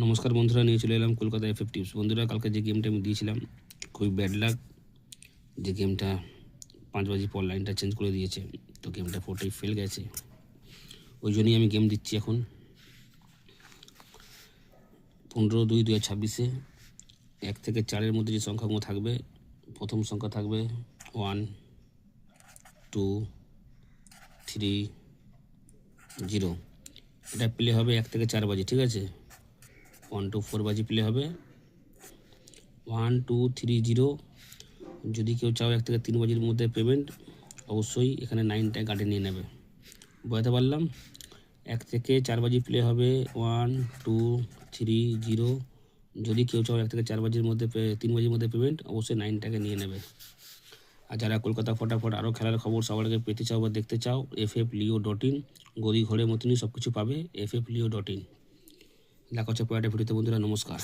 নমস্কার বন্ধুরা, নিয়ে চলে এলাম কলকাতা এফএফ টিপস। বন্ধুরা, কালকে যে গেমটা আমি দিয়েছিলাম, খুবই ব্যাড লাক। যে গেমটা 5 বাজি পর লাইনটা চেঞ্জ করে দিয়েছে, তো গেমটা পুরোটাই ফেল গেছে। ওই জন্যই আমি গেম দিচ্ছি এখন 15/2/2026-এ 1 থেকে 4-এর মধ্যে যে সংখ্যাগুলো থাকবে, প্রথম সংখ্যা থাকবে 1, 2, 3, 0। এটা প্লে হবে 1 থেকে 4 বাজি, ঠিক আছে? 1 to 4 বাজি প্লে হবে। 1, 2, 3, 0। যদি কেউ চাও 1 থেকে 3 বাজির মধ্যে পেমেন্ট, অবশ্যই এখানে 9টা গার্ডে নিয়ে নেবে। বোঝাতে পারলাম? 1 থেকে 4 বাজি প্লে হবে 1, 2, 3, 0। যদি কেউ চাও 1 থেকে 4 বাজির মধ্যে 3 বাজির মধ্যে পেমেন্ট, অবশ্যই 9টাকে নিয়ে নেবে। আর যারা কলকাতা ফটাফট আরও খেলার খবর সবার আগে পেতে চাও বা দেখতে চাও, ffleo.in, গদি ঘরের মতনই সব কিছু পাবে, ffleo.in। দেখা হচ্ছে পরের ভিডিওতে বন্ধুরা, নমস্কার।